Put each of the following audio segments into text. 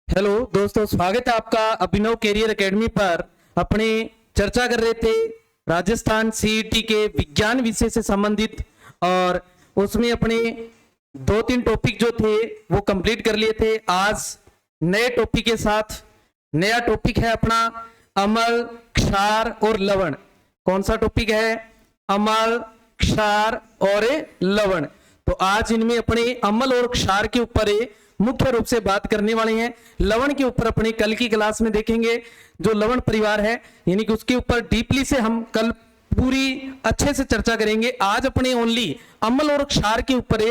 Hello दोस्तों, स्वागत है आपका अभिनव कैरियर एकेडमी पर। अपने चर्चा कर रहे थे राजस्थान सीईटी के विज्ञान विषय से संबंधित, और उसमें अपने 2-3 टॉपिक जो थे वो कंप्लीट कर लिए थे। आज नए टॉपिक के साथ, नया टॉपिक है अपना अम्ल, क्षार और लवण। कौन सा टॉपिक है? अम्ल, क्षार और लवण। तो आज इनमें अपने अम्ल और क्षार के ऊपर मुख्य रूप से बात करने वाले हैं। लवण के ऊपर अपनी कल की क्लास में देखेंगे, जो लवण परिवार है, यानी कि उसके ऊपर डीपली से हम कल पूरी अच्छे से चर्चा करेंगे। आज अपने ओनली अम्ल और क्षार के ऊपर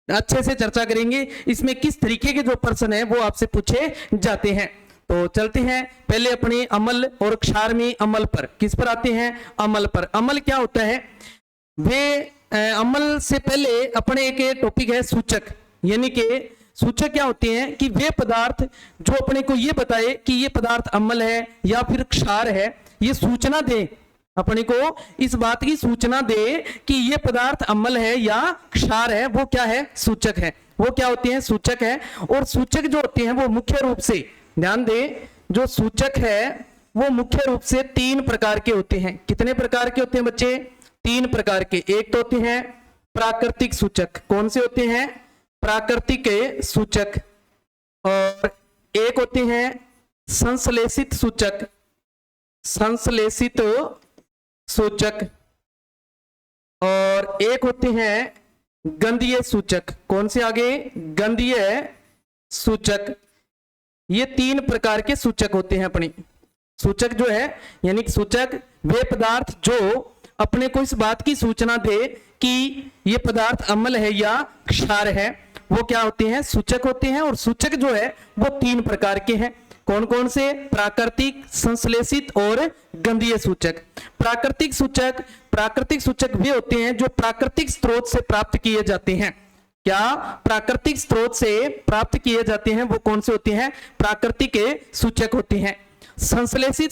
अच्छे से चर्चा करेंगे। इसमें किस तरीके के जो प्रश्न है वो आपसे पूछे जाते हैं। तो चलते हैं पहले अपने अम्ल और क्षार में अम्ल पर। किस पर आते हैं? अम्ल पर। अम्ल क्या होता है? वे अम्ल से पहले अपने एक टॉपिक है सूचक। यानी कि सूचक क्या होते हैं कि वे पदार्थ जो अपने को ये बताए कि ये पदार्थ अम्ल है या फिर क्षार है, ये सूचना दे, अपने को इस बात की सूचना दे कि ये पदार्थ अम्ल है या क्षार है। वो क्या है? सूचक है। वो क्या होते हैं? सूचक है। और सूचक जो होते हैं वो मुख्य रूप से, ध्यान दें, जो सूचक है वो मुख्य रूप से 3 प्रकार के होते हैं। कितने प्रकार के होते हैं बच्चे? 3 प्रकार के। एक तो होते हैं प्राकृतिक सूचक। कौन से होते हैं? प्राकृतिक सूचक। और एक होते हैं संश्लेषित सूचक। संश्लेषित सूचक। और एक होते हैं गंधीय सूचक। कौन से? आगे गंधीय सूचक। ये 3 प्रकार के सूचक होते हैं अपनी। सूचक जो है, यानी कि सूचक वे पदार्थ जो अपने को इस बात की सूचना दे कि ये पदार्थ अम्ल है या क्षार है, वो क्या होते हैं? सूचक होते हैं। और सूचक जो है वो 3 प्रकार के हैं। कौन कौन से? प्राकृतिक, संश्लेषित और गंधीय सूचक। प्राकृतिक सूचक वे होते हैं जो प्राकृतिक स्रोत से प्राप्त किए जाते हैं। क्या? प्राकृतिक स्रोत से प्राप्त किए जाते हैं। वो कौन से होते हैं? प्राकृतिक सूचक होते हैं। संश्लेषित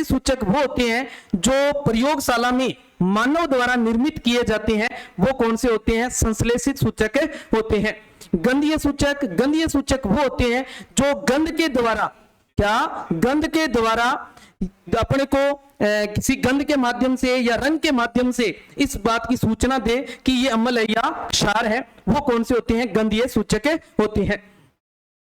सूचक वो होते हैं जो प्रयोगशाला में मानव द्वारा निर्मित किए जाते हैं। वो कौन से होते हैं? संश्लेषित सूचक होते हैं। गंधीय सूचक वो होते हैं जो गंध के द्वारा, क्या? गंध के द्वारा अपने को किसी गंध के माध्यम से या रंग के माध्यम से इस बात की सूचना दे कि ये अम्ल है या क्षार है। वो कौन से होते हैं? गंधीय सूचक होते हैं।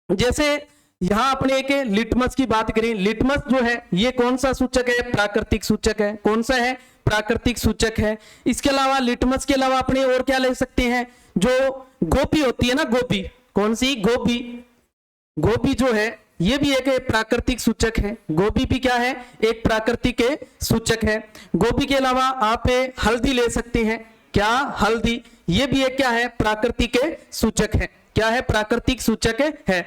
जैसे यहां अपने एक लिटमस की बात करें। लिटमस जो है ये कौन सा सूचक है? प्राकृतिक सूचक है। कौन सा है? प्राकृतिक सूचक है। इसके अलावा लिटमस के अलावा अपने और क्या ले सकते हैं? जो गोपी होती है ना, गोपी। कौन सी? गोपी जो है ये भी एक प्राकृतिक सूचक है। गोपी भी क्या है? एक प्राकृतिक सूचक है। गोपी के अलावा आप हल्दी ले सकते हैं। क्या? हल्दी। ये भी एक क्या है? प्राकृतिक सूचक है। क्या है? प्राकृतिक सूचक है।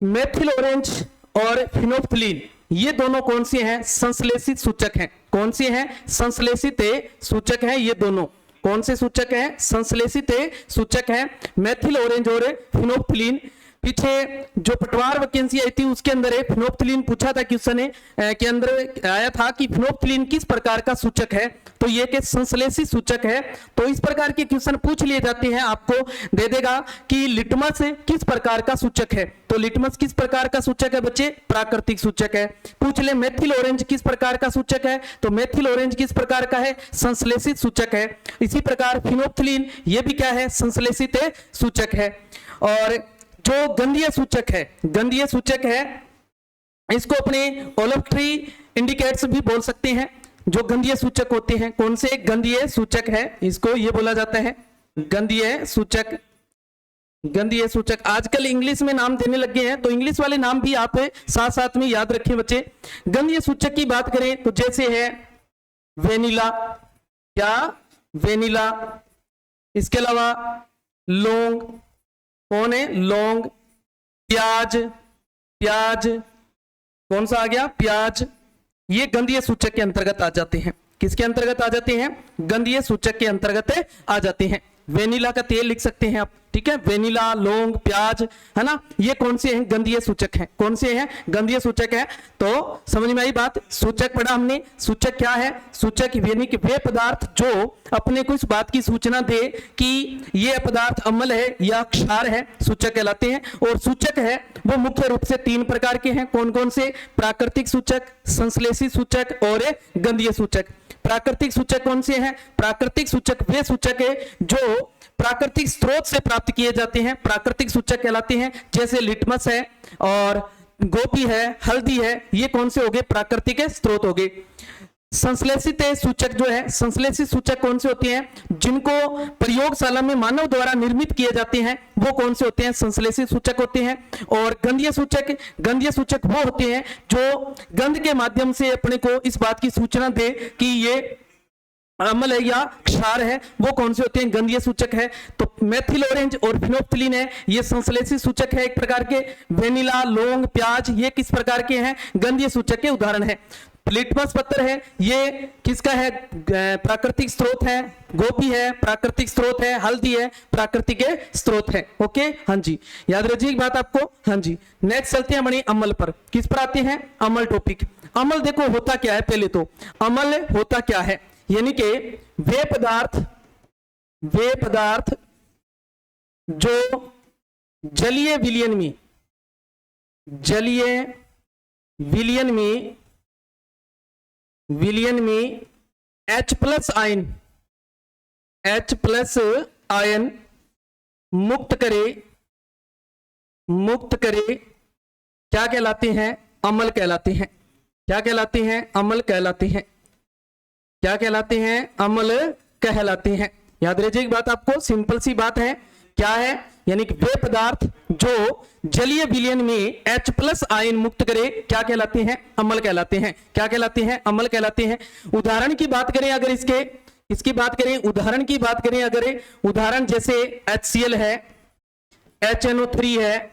मेथिल ऑरेंज और फिनोल्फ्थलीन, ये दोनों कौन से हैं? संश्लेषित सूचक हैं। कौन से हैं? संश्लेषित सूचक हैं। ये दोनों कौन से सूचक हैं? संश्लेषित सूचक हैं, मेथिल ऑरेंज और फिनोल्फ्थलीन। पीछे जो पटवार वैकेंसी आई थी उसके अंदर फिनोल्फ्थलीन पूछा था, क्वेश्चन के अंदर आया था कि फिनोल्फ्थलीन किस प्रकार का सूचक है, तो ये के संश्लेषित सूचक है। तो इस प्रकार के क्वेश्चन पूछ लिए जाते हैं। आपको दे देगा कि लिटमस किस प्रकार का सूचक है, तो लिटमस किस प्रकार का सूचक है बच्चे? प्राकृतिक सूचक है। पूछ ले मेथिल ऑरेंज किस प्रकार का सूचक है, तो मेथिल ऑरेंज किस प्रकार का है? संश्लेषित सूचक है। इसी प्रकार फिनोल्फ्थलीन ये भी क्या है? संश्लेषित सूचक है। और जो गंधीय सूचक है, इसको अपने ओल्फैक्टरी इंडिकेटर्स भी बोल सकते हैं। जो गंधीय सूचक होते हैं, कौन से? गंधीय सूचक है, इसको ये बोला जाता है गंधीय सूचक। आजकल इंग्लिश में नाम देने लगे हैं, तो इंग्लिश वाले नाम भी आप साथ साथ में याद रखें बच्चे। गंधीय सूचक की बात करें तो जैसे है वेनिला। क्या? वेनिला। इसके अलावा लौंग। कौन है? लौंग। प्याज। कौन सा आ गया? प्याज। ये गंधीय सूचक के अंतर्गत आ जाते हैं। किसके अंतर्गत आ जाते हैं? गंधीय सूचक के अंतर्गत आ जाते हैं। वेनिला का तेल लिख सकते हैं आप। ठीक है, वेनिला, लौंग, प्याज, है ना, ये कौन से हैं? गंधीय सूचक हैं। कौन से हैं? गंधीय सूचक है। तो समझ में आई बात? सूचक पढ़ा हमने। सूचक क्या है? सूचक यानी कि वे पदार्थ जो अपने को इस बात की सूचना दे कि ये पदार्थ अम्ल है या क्षार है, सूचक कहलाते हैं। और सूचक है वो मुख्य रूप से 3 प्रकार के हैं। कौन कौन से? प्राकृतिक सूचक, संश्लेषित सूचक और गंधीय सूचक। प्राकृतिक सूचक कौन से हैं? प्राकृतिक सूचक वे सूचक है जो प्राकृतिक स्रोत से प्राप्त किए जाते हैं, प्राकृतिक सूचक कहलाते हैं। जैसे लिटमस है और गोपी है, हल्दी है, ये कौन से हो गए? प्राकृतिक स्रोत हो गए। संश्लेषित सूचक जो है, संश्लेषित सूचक कौन से होते हैं? जिनको प्रयोगशाला में मानव द्वारा निर्मित किए जाते हैं, वो कौन से होते हैं? संश्लेषित सूचक होते हैं। और गंधीय सूचक, गंधीय सूचक वो होते हैं जो गंध के माध्यम से अपने को इस बात की सूचना दे कि ये अम्ल है या क्षार है, वो कौन से होते हैं? गंधीय सूचक है। तो मेथिल ऑरेंज और फिनोप्थिलीन है, ये संश्लेषित सूचक है एक प्रकार के। वेनिला, लौंग, प्याज, ये किस प्रकार के हैं? गंधीय सूचक के उदाहरण है। लिटमस पत्र है, ये किसका है? प्राकृतिक स्रोत है। गोपी है, प्राकृतिक स्रोत है। हल्दी है, प्राकृतिक स्रोत है। ओके, हाँ जी, याद रखिए बात आपको। हाँ जी, नेक्स्ट चलते हैं बड़ी अम्ल पर। किस पर आते हैं? अम्ल टॉपिक। अम्ल देखो होता क्या है, पहले तो अम्ल होता क्या है, यानी कि वे पदार्थ जो जलीय विलयन में H प्लस आयन मुक्त करे क्या कहलाते हैं? अम्ल कहलाते हैं। क्या कहलाते हैं? अम्ल कहलाते हैं। क्या कहलाते हैं? अम्ल कहलाते हैं। याद रखिए बात आपको, सिंपल सी बात है। क्या है? यानी कि वे पदार्थ जो जलीय विलयन में H प्लस आयन मुक्त करे क्या कहलाते हैं? अम्ल कहलाते हैं। क्या कहलाते हैं? अम्ल कहलाते हैं। उदाहरण की बात करें अगर इसकी बात करें, उदाहरण की बात करें अगर, उदाहरण जैसे HCl है, HNO3 है,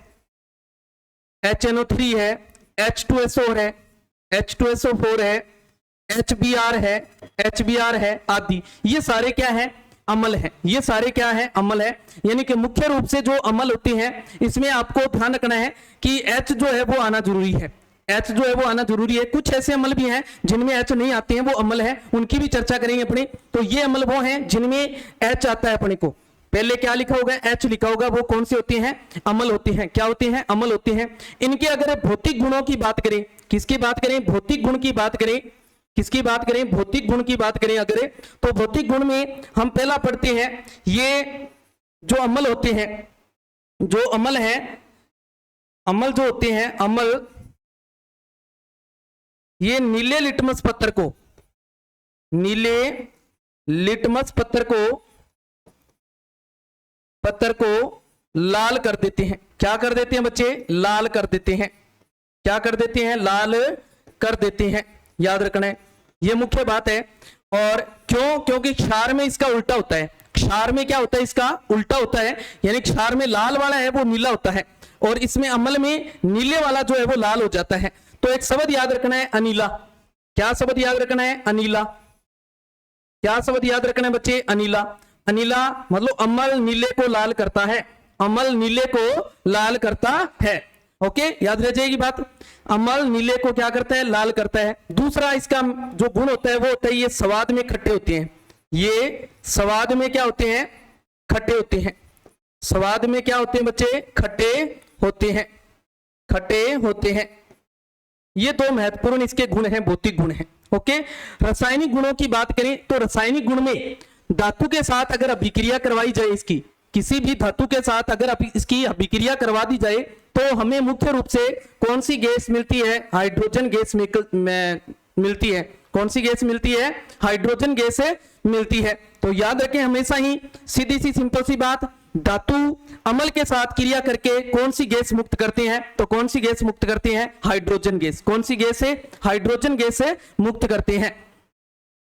H2SO है, H2SO4 है, HBr है आदि, ये सारे क्या है? अम्ल है। ये सारे क्या है? अम्ल है। यानी कि मुख्य रूप से जो अम्ल होते हैं इसमें आपको ध्यान रखना है कि H जो है वो आना जरूरी है। H जो है वो आना जरूरी है। कुछ ऐसे अम्ल भी हैं जिनमें H नहीं आते हैं, वो अम्ल है, उनकी भी चर्चा करेंगे अपने। तो ये अम्ल वो हैं जिनमें H आता है। अपने को पहले क्या लिखा होगा? H लिखा होगा। वो कौन से होते हैं? अम्ल होते हैं। क्या होते हैं? अम्ल होते हैं। इनके अगर भौतिक गुणों की बात करें, किसकी बात करें? भौतिक गुण की बात करें। किसकी बात करें? भौतिक गुण की बात करें अगर, तो भौतिक गुण में हम पहला पढ़ते हैं, ये जो अम्ल होते हैं, जो अम्ल है, अम्ल जो होते हैं, अम्ल ये नीले लिटमस पत्र को लाल कर देते हैं। क्या कर देते हैं बच्चे? लाल कर देते हैं। क्या कर देते हैं? लाल कर देते हैं। याद रखना है, ये मुख्य बात है। और क्यों? क्योंकि क्षार में इसका उल्टा होता है। क्षार में क्या होता है? इसका उल्टा होता है। यानी क्षार में लाल वाला है वो नीला होता है, और इसमें अम्ल में नीले वाला जो है वो लाल हो जाता है। तो एक शब्द याद रखना है, अनीला। क्या शब्द याद रखना है? अनीला। क्या शब्द याद रखना है बच्चे? अनीला। अनीला मतलब अम्ल नीले को लाल करता है। अम्ल नीले को लाल करता है। ओके, याद रह जाएगी बात। अम्ल नीले को क्या करता है? लाल करता है। दूसरा इसका जो गुण होता है वो होता है ये स्वाद में खट्टे होते हैं। ये स्वाद में क्या होते हैं? खट्टे होते हैं। स्वाद में क्या होते हैं बच्चे? खट्टे होते हैं। खट्टे होते हैं। ये दो महत्वपूर्ण इसके गुण हैं, भौतिक गुण हैं। ओके, रासायनिक गुणों की बात करें तो रासायनिक गुण में धातु के साथ अगर अभिक्रिया करवाई जाए, इसकी किसी भी धातु के साथ अगर इसकी अभिक्रिया करवा दी जाए तो हमें मुख्य रूप से कौन सी गैस मिलती है? हाइड्रोजन गैस मिलती है। कौन सी गैस मिलती है? हाइड्रोजन गैस मिलती है। तो याद रखें हमेशा ही, सीधी सी सिंपल सी बात, धातु अम्ल के साथ क्रिया करके कौन सी गैस मुक्त करते हैं? तो कौन सी गैस मुक्त करते हैं? Hydrogen gas. कौन सी गैस है? हाइड्रोजन गैस मुक्त करते हैं।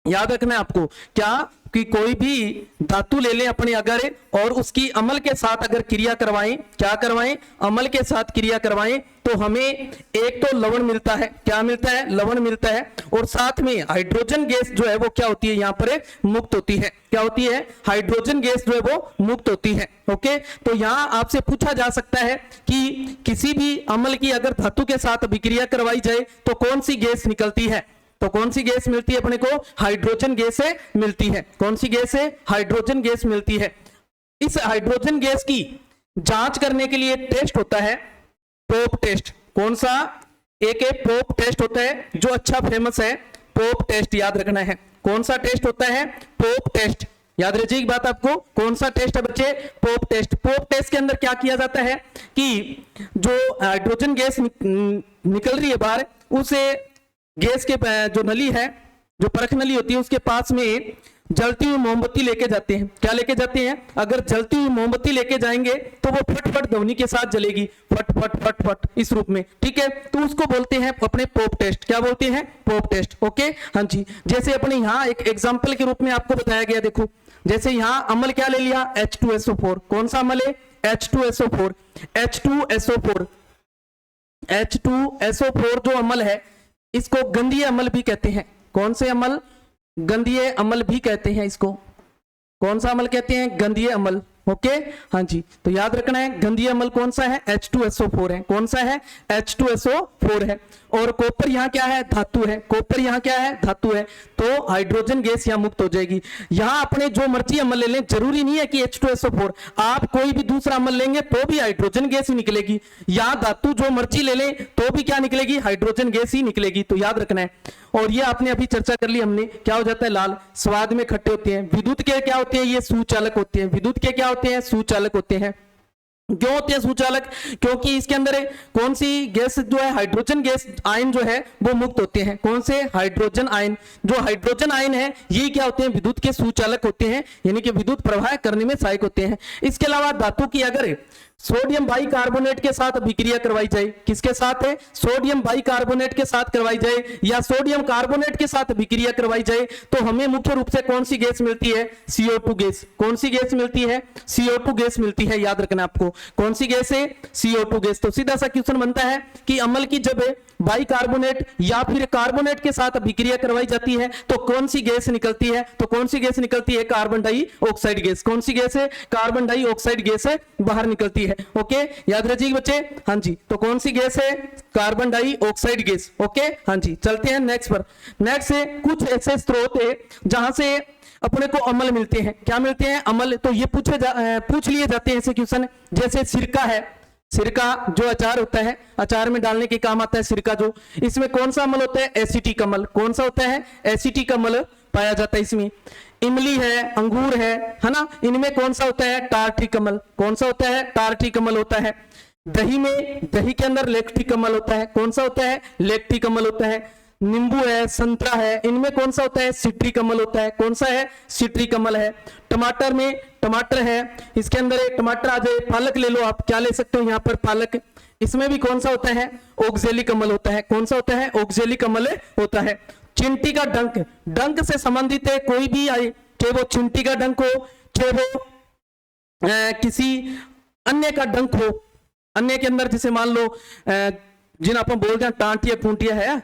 याद रखना है आपको क्या कि कोई भी धातु ले लें अपने अगर और उसकी अमल के साथ अगर क्रिया करवाएं, क्या करवाएं, अमल के साथ क्रिया करवाएं, तो हमें एक तो लवण मिलता है, क्या मिलता है, लवण मिलता है, और साथ में हाइड्रोजन गैस जो है वो क्या होती है, यहां पर मुक्त होती है, क्या होती है, हाइड्रोजन गैस जो है वो मुक्त होती है। ओके, तो यहां आपसे पूछा जा सकता है कि किसी भी अमल की अगर धातु के साथ अभिक्रिया करवाई जाए तो कौन सी गैस निकलती है, तो कौन सी गैस मिलती है अपने को, हाइड्रोजन गैस मिलती है। कौन सी गैस है, हाइड्रोजन गैस मिलती है। इस हाइड्रोजन गैस की जांच करने के लिए टेस्ट होता है पोप टेस्ट। कौन सा, एक पोप टेस्ट होता है जो अच्छा फेमस है, पोप टेस्ट याद रखना है। कौन सा टेस्ट होता है, पोप टेस्ट, याद रखिए बात आपको, कौन सा टेस्ट है बच्चे, पोप टेस्ट। पोप टेस्ट के अंदर क्या किया जाता है कि जो हाइड्रोजन गैस निकल रही है बाहर, उसे गैस के जो नली है, जो परख नली होती है, उसके पास में जलती हुई मोमबत्ती लेके जाते हैं। क्या लेके जाते हैं, अगर जलती हुई मोमबत्ती लेके जाएंगे तो वो फट फट ध्वनि के साथ जलेगी, फट फट फट फट इस रूप में, ठीक है, तो उसको बोलते हैं अपने पोप टेस्ट। क्या बोलते हैं, पोप टेस्ट। ओके, हाँ जी, जैसे अपने यहाँ एक एग्जाम्पल के रूप में आपको बताया गया, देखो जैसे यहाँ अमल क्या ले लिया, H2SO4। कौन सा अमल है, H2SO4। H2SO4 जो अमल है इसको गंधीय अमल भी कहते हैं। कौन से अमल, गंधीय अमल भी कहते हैं इसको। कौन सा अमल कहते हैं, गंधीय अमल। ओके, हाँ जी, तो याद रखना है गंधीय अमल कौन सा है, H2SO4 है। कौन सा है, H2SO4 है। और कॉपर यहाँ क्या है, धातु है, कॉपर यहाँ क्या है, धातु है, तो हाइड्रोजन गैस यहाँ मुक्त हो जाएगी। यहाँ अपने जो मर्जी अमल ले लें, जरूरी नहीं है कि H2SO4, आप कोई भी दूसरा अमल लेंगे तो भी हाइड्रोजन गैस ही निकलेगी। यहाँ धातु जो मर्जी ले लें तो भी क्या निकलेगी, हाइड्रोजन गैस ही निकलेगी, तो याद रखना है। और ये आपने अभी चर्चा कर ली हमने, क्या हो जाता है, लाल, स्वाद में खट्टे होते हैं। विद्युत के क्या होते हैं, ये सुचालक होते हैं। विद्युत के क्या होते हैं, सुचालक होते हैं। क्यों होते हैं सुचालक, क्योंकि इसके अंदर कौन सी गैस जो है, हाइड्रोजन गैस आयन जो है वो मुक्त होते हैं। कौन से, हाइड्रोजन आयन। जो हाइड्रोजन आयन है ये क्या होते हैं, विद्युत के सुचालक होते हैं, यानी कि विद्युत प्रवाह करने में सहायक होते हैं। इसके अलावा धातु की अगर सोडियम बाइकार्बोनेट के साथ अभिक्रिया करवाई जाए, किसके साथ है, सोडियम बाइकार्बोनेट के साथ करवाई जाए या सोडियम कार्बोनेट के साथ अभिक्रिया करवाई जाए, तो हमें मुख्य रूप से कौन सी गैस मिलती है, CO2 गैस। कौन सी गैस मिलती है, CO2 गैस मिलती है, याद रखना आपको, कौन सी गैस है, CO2 गैस। तो सीधा सा क्वेश्चन बनता है कि अमल की जब बाइकार्बोनेट या फिर कार्बोनेट के साथ अभिक्रिया करवाई जाती है तो कौन सी गैस निकलती है, तो कौन सी गैस निकलती है, कार्बन डाइऑक्साइड गैस। कौन सी गैस है, कार्बन डाइऑक्साइड गैस है, बाहर निकलती है। ओके, याद रखिए बच्चे, हाँ जी, तो कौन सी गैस है, कार्बन डाइऑक्साइड गैस। ओके, हाँ जी, चलते हैं नेक्स्ट पर। नेक्स्ट है कुछ ऐसे स्रोत है जहां से अपने को अमल मिलते हैं। क्या मिलते हैं, अमल। तो ये पूछ लिए जाते हैं ऐसे क्वेश्चन, जैसे सिरका है, सिरका जो अचार होता है, अचार में डालने के काम आता है सिरका, जो इसमें कौन सा अमल होता है, एसिटिक अमल। कौन सा होता है, एसिटिक अमल पाया जाता है इसमें। इमली है, अंगूर है ना, इनमें कौन सा होता है, टार्टिक अमल। कौन सा होता है, टार्टिक अमल होता है। दही में, दही के अंदर लैक्टिक अमल होता है। कौन सा होता है, लैक्टिक अमल होता है। नींबू है, संतरा है, इनमें कौन सा होता है, सिट्रिक अमल होता है। कौन सा है, सिट्रिक अमल है। टमाटर में, टमाटर है, इसके अंदर एक टमाटर आ जाए, पालक ले लो आप, क्या ले सकते हो यहाँ पर, पालक, इसमें भी कौन सा होता है, ऑक्जेलिक अमल होता है। कौन सा होता है, ऑक्जेलिक अमल होता है। चिंटी का डंक, डंक से संबंधित है कोई भी आए, चाहे वो चिंटी का डंक हो, चाहे वो किसी अन्य का डंक हो, अन्य के अंदर जैसे मान लो जिन अपन बोलते हैं टांटिया पूंटिया है,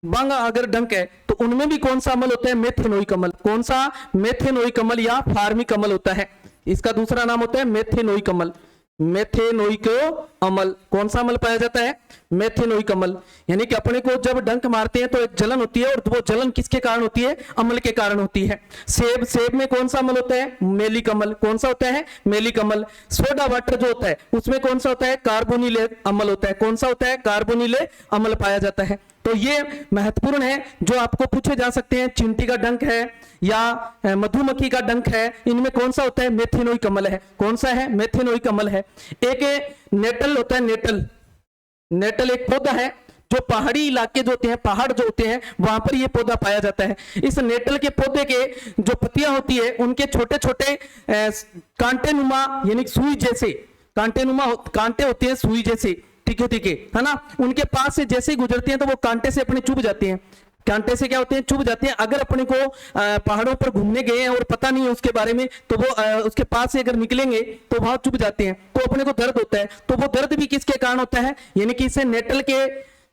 बांगा अगर डंक है, तो उनमें भी कौन सा अमल होता है, मेथेनोइक अमल। कौन सा, मेथेनोइक अमल या फार्मिक अमल होता है। इसका दूसरा नाम होता है मेथेनोइक अमल। मेथेनोइक अमल, कौन सा अमल पाया जाता है, मेथेनोइक अमल। यानी कि अपने को जब डंक मारते हैं तो एक जलन होती है, और वो जलन किसके कारण होती है, अमल के कारण होती है। सेब, सेब में कौन सा अमल होता है, मेलिक अमल। कौन सा होता है, मेलिक अमल। सोडा वाटर जो होता है उसमें कौन सा होता है, कार्बोनिल अमल होता है। कौन सा होता है, कार्बोनिल अमल पाया जाता है। तो ये महत्वपूर्ण है जो आपको पूछे जा सकते हैं। चींटी का डंक है या मधुमक्खी का डंक है, इनमें कौन सा होता है, मेथेनोइक अमल है। कौन सा है, मेथेनोइक अमल है। एक नेटल होता है, नेटल, नेटल एक पौधा है जो पहाड़ी इलाके जो होते हैं, पहाड़ जो होते हैं, वहां पर ये पौधा पाया जाता है। इस नेटल के पौधे के जो पत्तियां होती है उनके छोटे छोटे कांटेनुमा, यानी सुई जैसे कांटेनुमा कांटे होते हैं, सुई जैसे, ठीक है, है ना, उनके पास से जैसे ही गुजरते हैं तो वो कांटे से अपने चुभ जाते हैं। कांटे से क्या होते हैं, चुभ जाते हैं। अगर अपने को पहाड़ों पर घूमने गए हैं और पता नहीं है उसके बारे में, तो वो उसके पास से अगर निकलेंगे तो वहां चुभ जाते हैं, तो अपने को दर्द होता है। तो वो दर्द भी किसके कारण होता है, यानी कि इसे नेटल के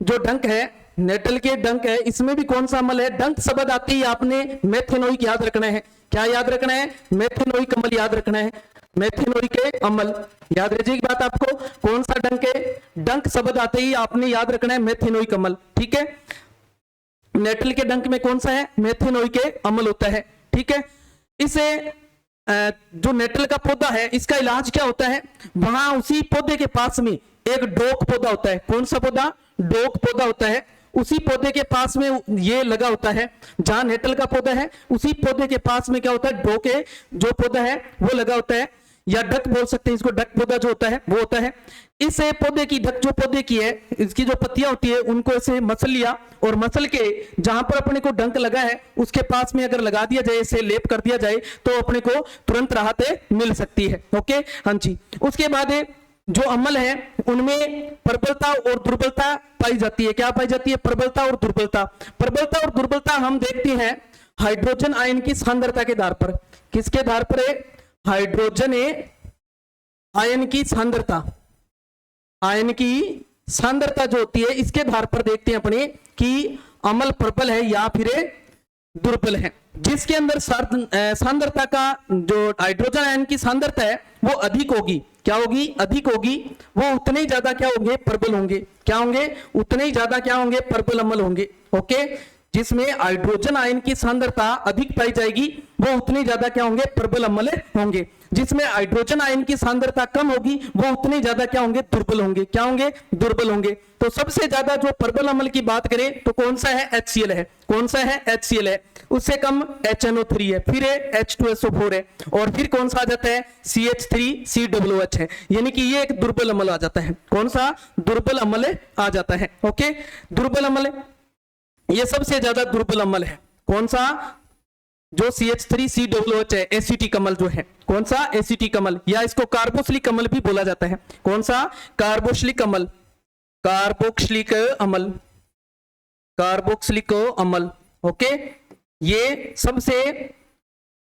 जो डंक है, नेटल के डंक है, इसमें भी कौन सा अम्ल है, डंक शब्द आते ही आपने मेथेनोइक याद रखना है। क्या याद रखना है, मेथेनोइक अम्ल याद रखना है, मेथेनोइक अम्ल याद रखिए बात आपको। कौन सा डंक है, डंक शब्द आते ही आपने याद रखना है मेथेनोइक अम्ल, ठीक है। नेटल के डंक में कौन सा है, मेथेनोइक अम्ल होता है, ठीक है। इसे जो नेटल का पौधा है, इसका इलाज क्या होता है, वहां उसी पौधे के पास में एक डोक पौधा होता है। कौन सा पौधा, डोक पौधा होता है। उसी पौधे के पास में ये लगा होता है, जहां नेटल का पौधा है उसी पौधे के पास में क्या होता है, डोके जो पौधा है वो लगा होता है, या डक बोल सकते हैं इसको, डक पौधा जो होता है वो होता है। इस पौधे की डक जो पौधे की है, इसकी जो पत्तियां होती है उनको ऐसे मसल लिया, और मसल के जहां पर अपने को डंक लगा है उसके पास में अगर लगा दिया जाए, इसे लेप कर दिया जाए, तो अपने को तुरंत राहत मिल सकती है। ओके, हाँ जी। उसके बाद जो अम्ल है उनमें प्रबलता और दुर्बलता पाई जाती है। क्या पाई जाती है, प्रबलता और दुर्बलता। प्रबलता और दुर्बलता हम देखते हैं हाइड्रोजन आयन की सांद्रता के आधार पर। किसके आधार पर है, हाइड्रोजन आयन की सांद्रता, आयन की सांद्रता जो होती है इसके आधार पर देखते हैं अपने कि अम्ल प्रबल है या फिर दुर्बल है। जिसके अंदर सांद्रता का जो हाइड्रोजन आयन की सांद्रता है वो अधिक होगी, क्या होगी, अधिक होगी, वो उतने ही ज्यादा क्या होंगे, प्रबल होंगे। क्या होंगे, उतने ही ज्यादा क्या होंगे, प्रबल अम्ल होंगे। ओके, जिसमें हाइड्रोजन आयन की सांद्रता अधिक पाई जाएगी वो उतने ज्यादा क्या होंगे, प्रबल अम्ल होंगे। जिसमें हाइड्रोजन आयन की सांद्रता कम होगी वो उतने ज्यादा क्या होंगे, दुर्बल होंगे। क्या होंगे, दुर्बल होंगे। तो सबसे ज्यादा जो प्रबल अम्ल की बात करें तो कौन सा है, HCl है। कौन सा है, HCl है। उससे कम HNO3 है, फिर H2SO4 है, और फिर कौन सा आ जाता है, CH3COOH है। यानी कि ये एक दुर्बल अम्ल आ जाता है। कौन सा, दुर्बल अम्ल आ जाता है। ओके, दुर्बल अम्ल ये सबसे ज्यादा दुर्बल अम्ल है। कौन सा, जो CH3COOH है, एसिटिक अम्ल जो है। कौन सा, एसिटिक अम्ल, या इसको कार्बोक्सिलिक अम्ल भी बोला जाता है। कौन सा, कार्बोक्सिलिक अम्ल, कार्बोक्सिलिक अम्ल, कार्बोक्सिलिक अम्ल। ओके, ये सबसे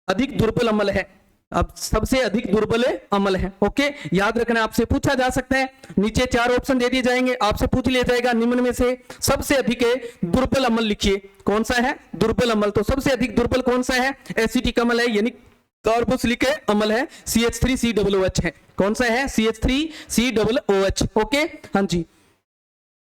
अधिक दुर्बल अम्ल है। अब सबसे अधिक दुर्बल अम्ल है। ओके, याद रखना, आपसे पूछा जा सकता है, नीचे 4 ऑप्शन दे दिए जाएंगे, आपसे पूछ लिया जाएगा निम्न में से सबसे अधिक दुर्बल अम्ल लिखिए। कौन सा है, दुर्बल अम्ल। तो सबसे अधिक दुर्बल कौन सा है, एसिटिक अम्ल है, यानी कार्बोक्सिलिक अम्ल है, CH3COOH है। कौन सा है, CH3COOH। ओके, हाँ जी।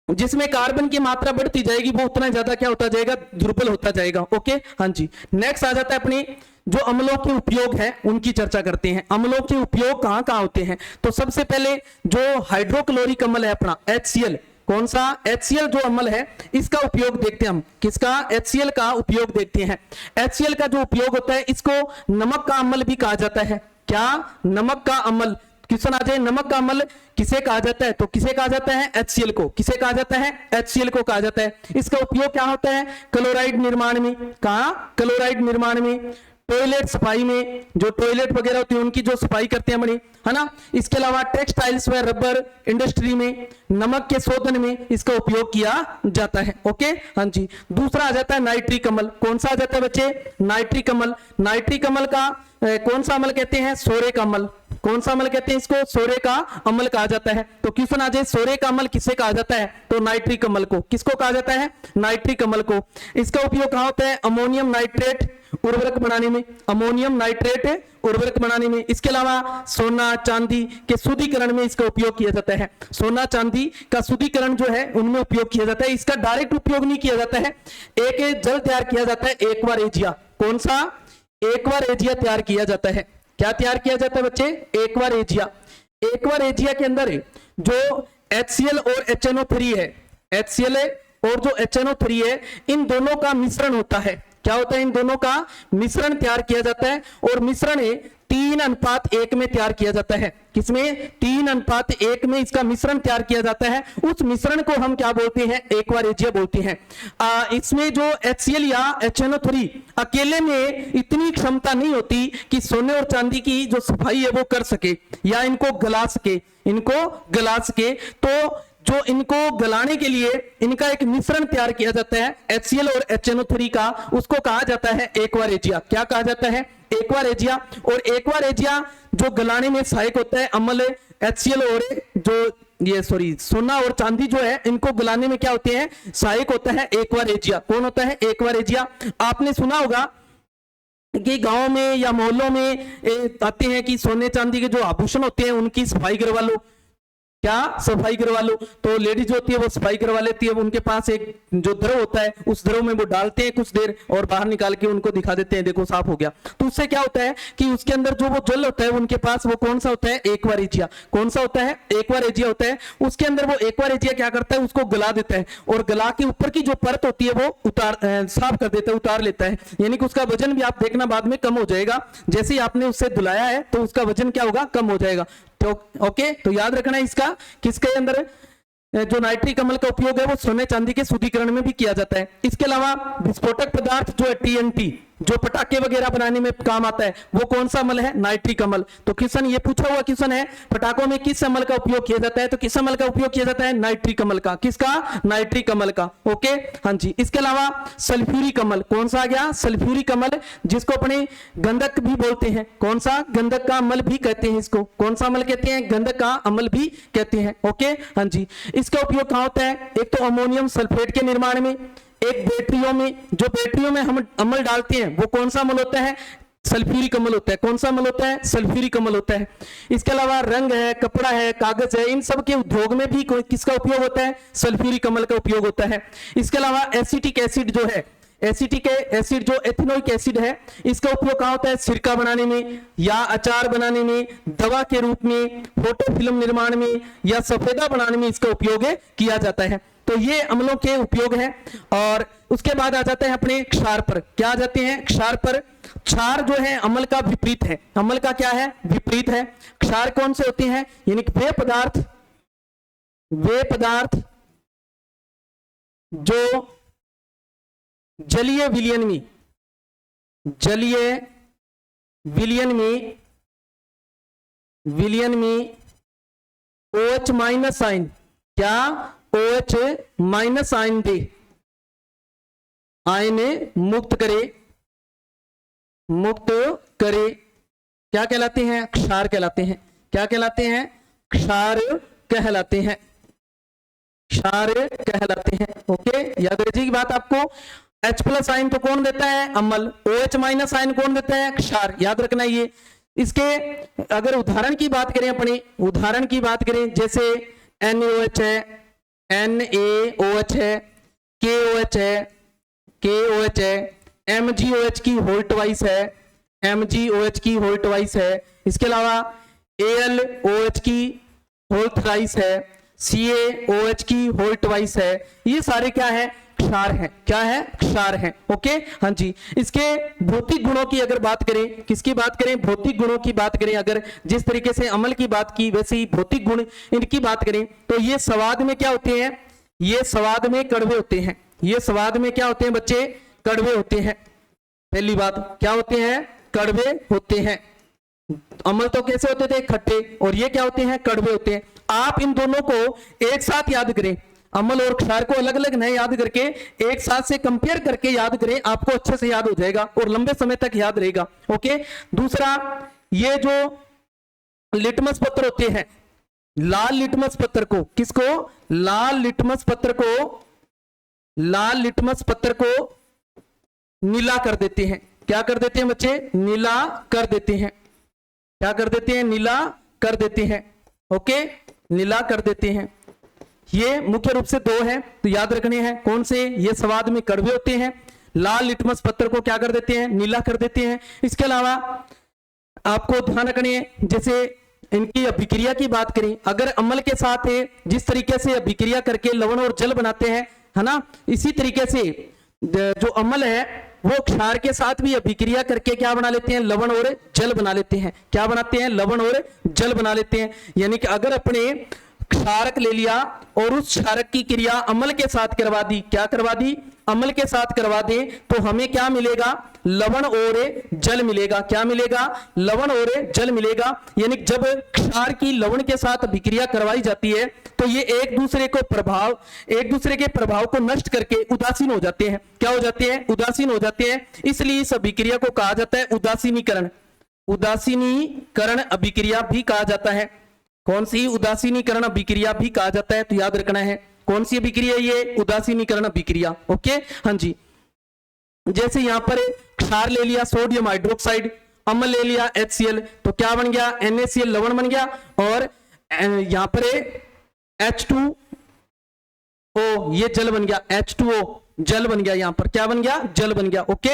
जिसमें कार्बन की मात्रा बढ़ती जाएगी वो उतना ज्यादा क्या होता जाएगा, दुर्बल होता जाएगा। ओके, हाँ जी। नेक्स्ट आ जाता है अपनी जो अम्लों के उपयोग है उनकी चर्चा करते हैं। अम्लों के उपयोग कहां कहां होते हैं, तो सबसे पहले जो हाइड्रोक्लोरिक अम्ल है अपना HCl, कौन सा, HCl जो अम्ल है इसका उपयोग देखते हैं हम। किसका, HCl का उपयोग देखते हैं। HCl का जो उपयोग होता है इसको नमक का अम्ल भी कहा जाता है। क्या, नमक का अम्ल। क्वेश्चन आ जाए, नमक का अम्ल किसे कहा जाता है, तो किसे कहा जाता है, HCl को। किसे कहा जाता है, HCl को कहा जाता है। इसका उपयोग क्या होता है, क्लोराइड निर्माण में। कहा, क्लोराइड निर्माण में, टॉयलेट सफाई में, जो टॉयलेट वगैरह होती है उनकी जो सफाई करते हैं बड़ी, है ना। इसके अलावा टेक्सटाइल्स व रबर इंडस्ट्री में, नमक के शोधन में इसका उपयोग किया जाता है। ओके, हाँ जी। दूसरा आ जाता है नाइट्रिक अम्ल। कौन सा आ जाता है बच्चे, नाइट्रिक अम्ल। नाइट्रिक अम्ल का कौन सा अम्ल कहते हैं, सोरे का अम्ल। कौन सा अम्ल कहते हैं इसको, सोरे का अम्ल कहा जाता है। तो क्वेश्चन आ जाए, सोरे का अम्ल किसे कहा जाता है, तो नाइट्रिक अम्ल को। किसको कहा जाता है, नाइट्रिक अम्ल को। इसका उपयोग कहां होता है, अमोनियम नाइट्रेट उर्वरक बनाने में, अमोनियम नाइट्रेट उर्वरक बनाने में। इसके अलावा सोना चांदी के शुद्धिकरण में इसका उपयोग किया जाता है। सोना चांदी का शुद्धिकरण जो है उनमें उपयोग किया जाता है। इसका डायरेक्ट उपयोग नहीं किया जाता है। एक जल तैयार किया जाता है, एक्वारेजिया। कौन सा, एक्वारेजिया तैयार किया जाता है। क्या तैयार किया जाता है बच्चे, एक्वारेजिया। एक्वारेजिया के अंदर जो HCl और HNO3 है, HCl और जो HNO3 है, इन दोनों का मिश्रण होता है। क्या होता है, इन दोनों का मिश्रण तैयार किया जाता है, और मिश्रण 3:1 में तैयार किया जाता है। किसमें, 3:1 में इसका मिश्रण तैयार किया जाता है। उस मिश्रण को हम क्या बोलते हैं, एक्वारेजिया बोलते हैं। इसमें जो HCl या HNO3 अकेले में इतनी क्षमता नहीं होती कि सोने और चांदी की जो सफाई है वो कर सके या इनको गला सके, इनको गला सके। तो जो इनको गलाने के लिए इनका एक मिश्रण तैयार किया जाता है HCl और HNO3 का, उसको कहा जाता है एक्वारेजिया। क्या कहा जाता है? एक्वारेजिया। और एक्वारेजिया जो गलाने में सहायक होता है, अम्ल HCl और जो सोना और चांदी जो है इनको गलाने में क्या होते हैं? सहायक होता है एक्वारेजिया। कौन होता है? एक्वारेजिया। आपने सुना होगा कि गांव में या मोहल्लों में आते हैं कि सोने चांदी के जो आभूषण होते हैं उनकी सफाई करवा लो। क्या? सफाई करवा लो। तो लेडीज होती है वो सफाई करवा लेती है, उनके पास एक जो द्रव होता है उस द्रव में वो डालते हैं कुछ देर और बाहर निकाल के उनको दिखा देते हैं, देखो साफ हो गया। तो उससे क्या होता है कि उसके अंदर जो वो जल होता है उनके पास वो कौन सा होता है? एक्वारेजिया। कौन सा होता है? एक्वारेजिया होता है। उसके अंदर वो एक्वारेजिया क्या करता है? उसको गला देता है और गला के ऊपर की जो परत होती है वो साफ कर देता है, उतार लेता है। यानी कि उसका वजन भी आप देखना बाद में कम हो जाएगा। जैसे ही आपने उससे धुलाया है तो उसका वजन क्या होगा? कम हो जाएगा। तो ओके, तो याद रखना इसका, किसके अंदर जो नाइट्रिक अम्ल का उपयोग है वो सोने चांदी के शुद्धिकरण में भी किया जाता है। इसके अलावा विस्फोटक पदार्थ जो है TNT, जो पटाखे वगैरह बनाने में काम आता है, वो कौन सा अम्ल है? नाइट्रिक अम्ल। तो क्वेश्चन ये पूछा हुआ क्वेश्चन है, पटाखों में किस अम्ल का उपयोग किया जाता है? तो किस अम्ल का उपयोग किया जाता है? नाइट्रिक अम्ल का। किसका? नाइट्रिक अम्ल का। ओके, हाँ जी। इसके अलावा सल्फ्यूरिक अम्ल, कौन सा आ गया? सल्फ्यूरिक अम्ल, जिसको अपने गंधक भी बोलते हैं। कौन सा? गंधक का अम्ल भी कहते हैं इसको। कौन सा अम्ल कहते हैं? गंधक का अम्ल भी कहते हैं। ओके, हाँ जी। इसका उपयोग कहां होता है? एक तो अमोनियम सल्फेट के निर्माण में, एक बैटरियों में, जो बैटरियों में हम अम्ल डालते हैं वो कौन सा अम्ल होता है? सल्फ्यूरिक अम्ल होता है। कौन सा अम्ल होता है? सल्फ्यूरिक अम्ल होता है। इसके अलावा रंग है, कपड़ा है, कागज है, इन सब के उद्योग में भी किसका उपयोग होता है? सल्फ्यूरिक अम्ल का उपयोग होता है। इसके अलावा एसिटिक एसिड जो है, एसिटिक एसिड जो एथिनोइक एसिड है, इसका उपयोग कहां होता है? सिरका बनाने में या अचार बनाने में, दवा के रूप में, फोटो फिल्म निर्माण में या सफेदा बनाने में इसका उपयोग किया जाता है। तो ये अम्लों के उपयोग है। और उसके बाद आ जाते हैं अपने क्षार पर। क्या आ जाते हैं? क्षार पर। क्षार जो है अम्ल का विपरीत है। अम्ल का क्या है? विपरीत है। क्षार कौन से होते हैं? यानी कि वे पदार्थ जो जलीय विलयन में OH माइनस आयन, क्या? OH माइनस आयन दे, आयन मुक्त करे, क्या कहलाते हैं? क्षार कहलाते हैं। क्या कहलाते हैं? क्षार कहलाते हैं। क्षार कहलाते हैं। ओके, याद रखिए बात आपको। H+ आयन तो कौन देता है? अम्ल। OH माइनस आयन कौन देता है? क्षार। याद रखना ये। इसके अगर उदाहरण की बात करें, अपने उदाहरण की बात करें, जैसे NaOH है, NaOH है, KOH है, MgOH की होल ट्वाइस है, MgOH की होल ट्वाइस है। इसके अलावा AlOH की होल थ्राइस है, CaOH की होल ट्वाइस है। ये सारे क्या है? क्षार है। क्या है? क्षार है। ओके, हाँ जी। इसके भौतिक गुणों की अगर बात करें, किसकी बात करें? भौतिक गुणों की बात करें। अगर जिस तरीके से अम्ल की बात की वैसे ही भौतिक गुण इनकी बात करें तो ये स्वाद में क्या होते हैं? ये स्वाद में कड़वे होते हैं। ये स्वाद में क्या होते हैं बच्चे? कड़वे होते हैं। पहली बात क्या होते हैं? कड़वे होते हैं। अम्ल तो कैसे होते थे? खट्टे। और ये क्या होते हैं? कड़वे होते हैं। आप इन दोनों को एक साथ याद करें, अम्ल और क्षार को अलग अलग नहीं याद करके एक साथ से कंपेयर करके याद करें, आपको अच्छे से याद हो जाएगा और लंबे समय तक याद रहेगा। ओके, दूसरा, ये जो लिटमस पत्र होते हैं, लाल लिटमस पत्र को, किसको? लाल लिटमस पत्र को नीला कर देते हैं। क्या कर देते हैं बच्चे? नीला कर देते हैं। क्या कर देते हैं? नीला कर देते हैं। ओके, नीला कर देते हैं। ये मुख्य रूप से दो है, तो याद रखने हैं। कौन से? ये स्वाद में कड़वे होते हैं। लाल लिटमस पत्र को क्या कर देते हैं? नीला कर देते हैं। इसके अलावा आपको ध्यान रखनी है, जैसे इनकी अभिक्रिया की बात करें, अगर अम्ल के साथ जिस तरीके से अभिक्रिया करके लवण और जल बनाते हैं, है ना, इसी तरीके से जो अम्ल है वो क्षार के साथ भी अभिक्रिया करके क्या बना लेते हैं? लवण और जल बना लेते हैं। क्या बनाते हैं? लवण और जल बना लेते हैं। यानी कि अगर अपने क्षारक ले लिया और उस क्षारक की क्रिया अम्ल के साथ करवा दी, क्या करवा दी? अम्ल के साथ करवा दें तो हमें क्या मिलेगा, लवण और जल मिलेगा। क्या मिलेगा, लवण और जल मिलेगा। यानी जब क्षार की लवण के साथ अभिक्रिया करवाई जाती है तो ये एक दूसरे के प्रभाव को नष्ट करके उदासीन हो जाते हैं। क्या हो जाते हैं, उदासीन हो जाते हैं। इसलिए इस अभिक्रिया को कहा जाता है उदासीनीकरण। उदासीनीकरण अभिक्रिया भी कहा जाता है। कौन सी, उदासीनीकरण अभिक्रिया भी कहा जाता है। तो याद रखना है कौन सी अभिक्रिया, ये उदासीनीकरण अभिक्रिया। ओके, हाँ जी। जैसे यहां पर क्षार ले लिया सोडियम हाइड्रोक्साइड, अम्ल ले लिया HCl, तो क्या बन गया, NaCl लवण बन गया, और यहां पर H2O ये जल बन गया, H2O जल बन गया। यहां पर क्या बन गया, जल बन गया। ओके,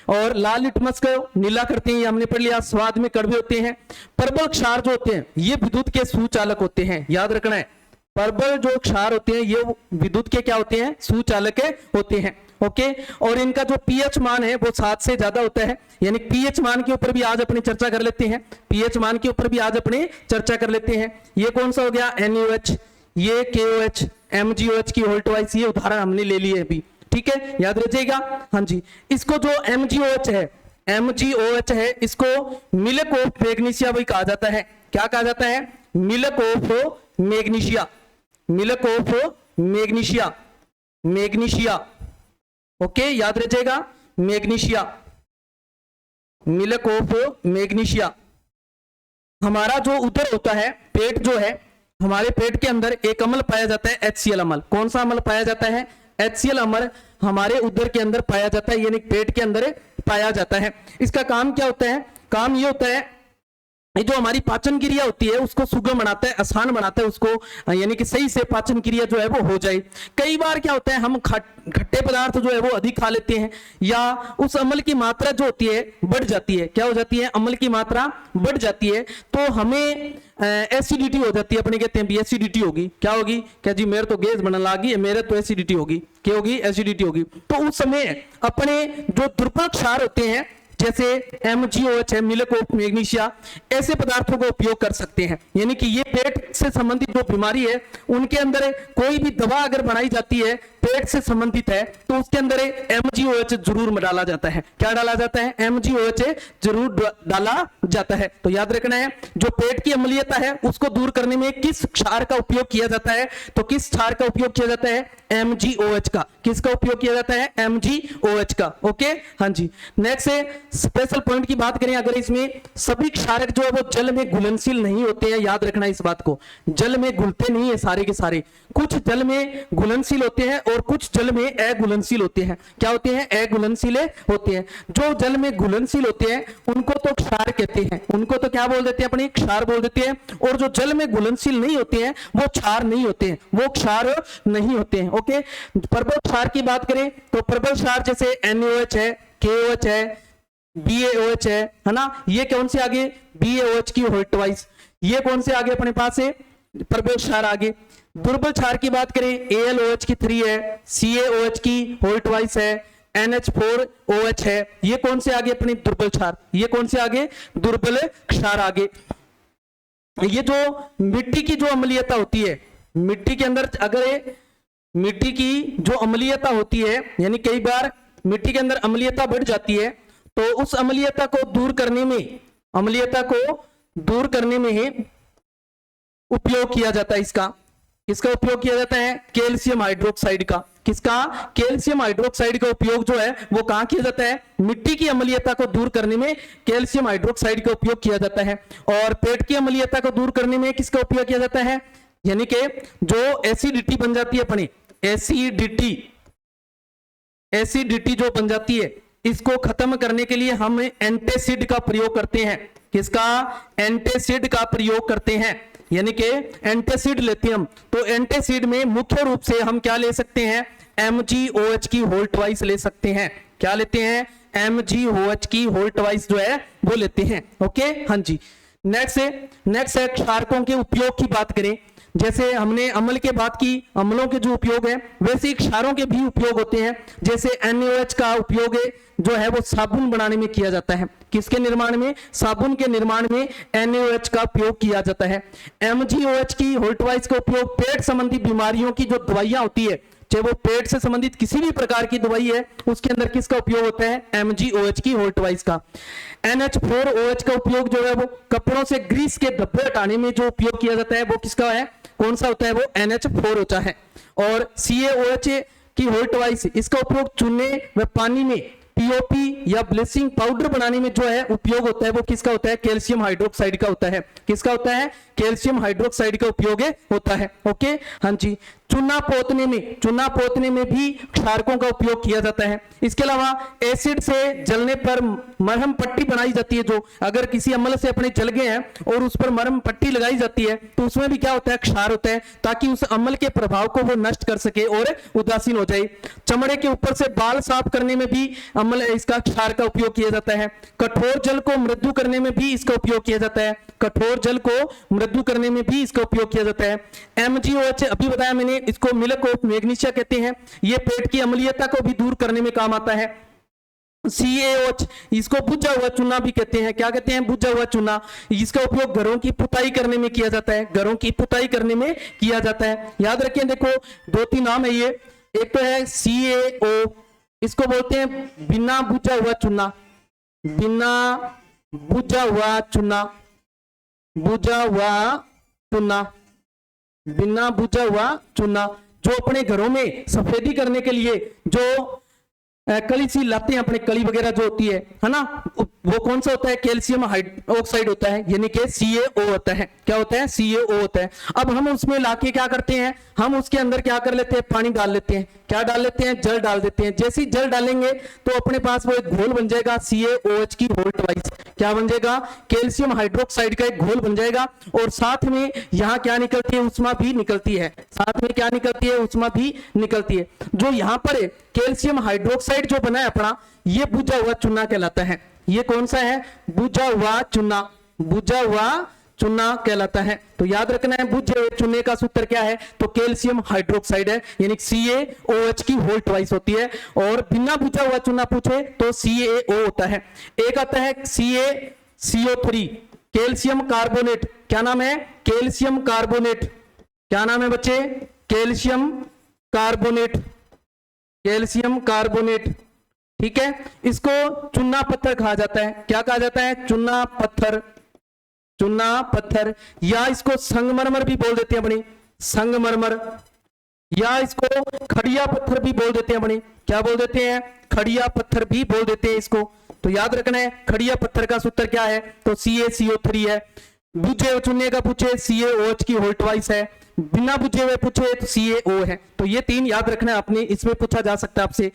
और लाल लिटमस को नीला करते हैं, ये हमने पढ़ लिया। स्वाद में कड़वे होते हैं। प्रबल क्षार जो होते हैं ये विद्युत के सुचालक होते हैं। याद रखना है, प्रबल जो क्षार होते हैं ये विद्युत के क्या होते हैं, सुचालक होते हैं। ओके, और इनका जो पीएच मान है वो 7 से ज्यादा होता है। यानी पीएच मान के ऊपर भी आज अपनी चर्चा कर लेते हैं। पीएच मान के ऊपर भी आज अपनी चर्चा कर लेते हैं। ये कौन सा हो गया, NaOH, ये KOH, MgOH की होल्ट वाइज, ये उदाहरण हमने ले लिए अभी। ठीक है, याद रखिएगा। हाँ जी, इसको जो MgOH है इसको मिल्क ऑफ मैग्नीशिया भी कहा जाता है। क्या कहा जाता है, milk of magnesia. Milk of magnesia, magnesia. Okay, याद रखिएगा, मैग्नीशिया, मिल्क ऑफ मैग्नीशिया। हमारा जो उदर होता है, पेट जो है, हमारे पेट के अंदर एक अम्ल पाया जाता है HCl अम्ल। कौन सा अम्ल पाया जाता है, HCl अम्ल हमारे उदर के अंदर पाया जाता है, यानी पेट के अंदर पाया जाता है। इसका काम क्या होता है, काम ये होता है, ये जो हमारी पाचन क्रिया होती है उसको सुगम बनाता है, आसान बनाता है उसको, यानी कि सही से पाचन क्रिया जो है वो हो जाए। कई बार क्या होता है, हम खट्टे पदार्थ जो है वो अधिक खा लेते हैं, या उस अम्ल की मात्रा जो होती है बढ़ जाती है। क्या हो जाती है, अम्ल की मात्रा बढ़ जाती है, तो हमें एसिडिटी हो जाती है। अपने कहते हैं भी एसिडिटी होगी। क्या होगी, क्या जी मेरे तो गैस बनने लगी, मेरे तो एसिडिटी होगी। क्या होगी, एसिडिटी होगी। तो उस समय अपने जो दुर्बल क्षार होते हैं जैसे MgOH है, मिल्क ऑफ मैग्नीशिया, ऐसे पदार्थों का उपयोग कर सकते हैं। यानी कि ये पेट से संबंधित जो बीमारी है उनके अंदर कोई भी दवा अगर बनाई जाती है पेट से संबंधित है तो उसके अंदर MgOH जरूर डाला जाता है। क्या डाला जाता है, MgOH जरूर डाला जाता है। तो याद रखना है, जो पेट की अम्लीयता है उसको दूर करने में किस क्षार का उपयोग किया जाता है, तो किस क्षार का उपयोग किया जाता है, MgOH का। किसका उपयोग किया जाता है, MgOH का। ओके, हाँ जी। नेक्स्ट है स्पेशल पॉइंट की बात करें, अगर इसमें सभी क्षारक जो है वो जल में घुलनशील नहीं होते हैं। याद रखना इस बात को, जल में घुलते नहीं है सारे के सारे। कुछ जल में घुलनशील होते हैं और कुछ जल में अघुलनशील होते हैं। क्या होते हैं, अघुलनशील होते हैं। जो जल में घुलनशील होते हैं उनको तो क्षार कहते हैं, उनको तो क्या बोल देते हैं, अपनी क्षार बोल देते हैं। और जो जल में घुलनशील नहीं होते हैं वो क्षार नहीं होते हैं, वो क्षार नहीं होते हैं। ओके, प्रबल क्षार की बात करें तो प्रबल क्षार जैसे NaOH है, KOH है, BaOH है ना, ये कौन से आगे, BaOH की होल्ट वाइज। ये कौन से आगे अपने पास है, प्रबल क्षार आगे। दुर्बल क्षार की बात करें AlOH की 3 है, CaOH की होल्ट वाइज है, NH4OH है। ये कौन से आगे अपने दुर्बल क्षार, ये कौन से आगे, दुर्बल क्षार आगे। ये जो मिट्टी की जो अम्लीयता होती है, मिट्टी के अंदर अगर मिट्टी की जो अम्लीयता होती है, यानी कई बार मिट्टी के अंदर अम्लीयता बढ़ जाती है तो उस अम्लीयता को दूर करने में, अम्लीयता को दूर करने में उपयोग किया जाता है इसका। किसका उपयोग किया जाता है, कैल्शियम हाइड्रोक्साइड का। किसका, कैल्शियम हाइड्रोक्साइड का उपयोग जो है वो कहां किया जाता है, मिट्टी की अम्लीयता को दूर करने में कैल्शियम हाइड्रोक्साइड का उपयोग किया जाता है। और पेट की अम्लीयता को दूर करने में किसका उपयोग किया जाता है, यानी कि जो एसिडिटी बन जाती है अपनी, एसिडिटी जो बन जाती है, इसको खत्म करने के लिए हम एंटासिड का प्रयोग करते हैं। किसका, एंटासिड का प्रयोग करते हैं, यानी कि एंटासिड लेते हैं हम। तो एंटासिड में मुख्य रूप से हम क्या ले सकते हैं, MgOH की होल्ट वाइज ले सकते हैं। क्या लेते हैं, MgOH की होल्ट वाइज जो है वो लेते हैं। ओके, हाँ जी। नेक्स्ट है क्षारकों के उपयोग की बात करें। जैसे हमने अम्ल के बात की, अम्लों के जो उपयोग है वैसे ही क्षारों के भी उपयोग होते हैं। जैसे NaOH का उपयोग जो है वो साबुन बनाने में किया जाता है। किसके निर्माण में, साबुन के निर्माण में NaOH का उपयोग किया जाता है। MgOH की होल्ट वाइज का उपयोग पेट संबंधी बीमारियों की जो दवाइयां होती है चाहे वो पेट से संबंधित किसी भी प्रकार की दवाई है, उसके अंदर किसका उपयोग होता है, MgOH की होल्टवाइज का। NH4OH का उपयोग जो है वो कपड़ों से ग्रीस के धब्बे हटाने में जो उपयोग किया जाता है वो किसका है, कौन सा होता है, वो NH4 होता है। और CaOH की होल्टवाइज, इसका उपयोग चूने व पानी में पीओपी या ब्लीचिंग पाउडर बनाने में जो है उपयोग होता है वो किसका होता है, कैल्शियम हाइड्रोक्साइड का होता है। किसका होता है, कैल्शियम हाइड्रोक्साइड का उपयोग होता है। ओके, हाँ जी। चूना पोतने में भी क्षारकों का उपयोग किया जाता है। इसके अलावा एसिड से जलने पर मरहम पट्टी बनाई जाती है, जो अगर किसी अम्ल से अपने जल गए हैं और उस पर मरहम पट्टी लगाई जाती है तो उसमें भी क्या होता है, क्षार होता है, ताकि उस अम्ल के प्रभाव को वो नष्ट कर सके और उदासीन हो जाए। चमड़े के ऊपर से बाल साफ करने में भी अम्ल इसका क्षार का उपयोग किया जाता है। कठोर जल को मृदु करने में भी इसका उपयोग किया जाता है। कठोर जल को मृदु करने में भी इसका उपयोग किया जाता है। MgOH अभी बताया मैंने, इसको मिल्क ऑफ मैग्नीशिया कहते हैं। ये पेट की अम्लीयता को भी दूर करने में काम आता है। CaOH, इसको बुझा हुआ चूना भी कहते हैं। क्या कहते हैं, बुझा हुआ चूना। इसका उपयोग घरों की पुताई करने में किया जाता है, घरों की पुताई करने में किया जाता है। याद रखें, देखो 2-3 नाम है ये। एक तो है CaO, इसको बोलते हैं बिना बुझा हुआ चूना, बिना बुझा हुआ चूना, बुझा हुआ चूना, बिना बुझा हुआ चूना, जो अपने घरों में सफेदी करने के लिए जो कली सी लाते हैं अपने, कली वगैरह जो होती है ना, वो कौन सा होता है, कैल्शियम हाइड्रोक्साइड होता है, यानी कि CaO होता है। क्या होता है, CaO होता है। अब हम उसमें लाके क्या करते हैं, हम उसके अंदर क्या कर लेते हैं, पानी डाल लेते हैं। क्या डाल लेते हैं, जल डाल देते हैं। जैसे ही जल डालेंगे तो अपने पास वो एक घोल बन जाएगा, CaOH की होल्टवाइज। क्या बन जाएगा, कैल्शियम हाइड्रोक्साइड का एक घोल बन जाएगा। और साथ में यहाँ क्या निकलती है, उष्मा भी निकलती है। साथ में क्या निकलती है, उष्मा भी निकलती है। जो यहाँ पर कैल्शियम हाइड्रोक्साइड जो बना है अपना, ये बुझा हुआ चूना कहलाता है। ये कौन सा है, बुझा हुआ चूना, बुझा हुआ चूना कहलाता है। तो याद रखना है, बुझे हुए चूने का सूत्र क्या है, तो कैल्शियम हाइड्रोक्साइड है, यानी CaOH की होल्टवाइज होती है। और बिना बुझा हुआ चूना पूछे तो CaO होता है। एक आता है CaCO3, कैल्शियम कार्बोनेट। क्या नाम है, कैल्शियम कार्बोनेट। क्या नाम है बच्चे, कैल्शियम कार्बोनेट, कैल्शियम कार्बोनेट। ठीक है, इसको चूना पत्थर कहा जाता है। क्या कहा जाता है, चूना पत्थर, चूना पत्थर, या इसको संगमरमर भी बोल देते हैं अपने, संगमरमर, या इसको खड़िया पत्थर भी बोल देते हैं अपने। क्या बोल देते हैं, खड़िया पत्थर भी बोल देते हैं इसको। तो याद रखना है, खड़िया पत्थर का सूत्र क्या है, तो CaCO3 है। बुझे हुए चूने का पूछे CaOH की होल्टवाइज है, बिना बुझे हुए पूछे तो CaO है। तो ये 3 याद रखना है आपने, इसमें पूछा जा सकता है आपसे।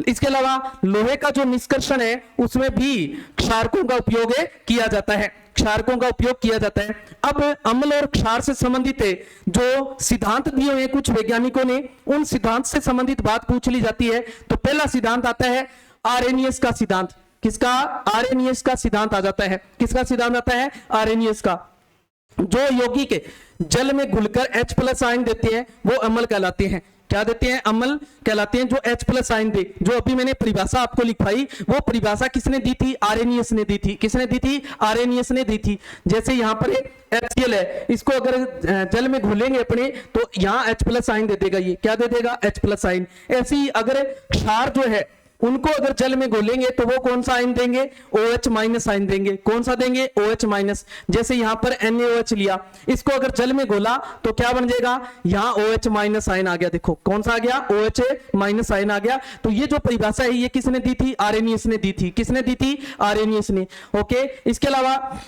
इसके अलावा लोहे का जो निष्कर्षण है उसमें भी क्षारकों का उपयोग किया जाता है, क्षारकों का उपयोग किया जाता है। अब अम्ल और क्षार से संबंधित जो सिद्धांत दिए हुए कुछ वैज्ञानिकों ने, उन सिद्धांत से संबंधित बात पूछ ली जाती है। तो पहला सिद्धांत आता है आर्हेनियस का सिद्धांत। किसका, आर्हेनियस का सिद्धांत आ जाता है। किसका सिद्धांत आता है, आर्हेनियस का। जो यौगिक जल में घुलकर H+ आयन देते हैं वो अम्ल कहलाते हैं। क्या देते हैं, अम्ल कहलाते हैं, जो H+ आयन दे। जो अभी मैंने परिभाषा आपको लिखवाई, वो परिभाषा किसने दी थी, आर्हेनियस ने दी थी। किसने दी थी, आर्हेनियस ने दी थी। जैसे यहाँ पर HCl है, इसको अगर जल में घोलेंगे अपने तो यहाँ H+ आयन दे देगा। ये क्या दे देगा, H+ आयन। ऐसे ही अगर क्षार जो है उनको अगर जल में घोलेंगे तो वो कौन सा आयन देंगे, OH- आयन देंगे। कौन सा देंगे, OH-। जैसे यहां पर NaOH लिया, इसको अगर जल में घोला तो क्या बन जाएगा, यहां OH- आयन आ गया। देखो कौन सा आ गया, OH- आयन आ गया। तो ये जो परिभाषा है ये किसने दी थी, आर्हेनियस ने दी थी। किसने दी थी, आर्हेनियस ने। ओके, इसके अलावा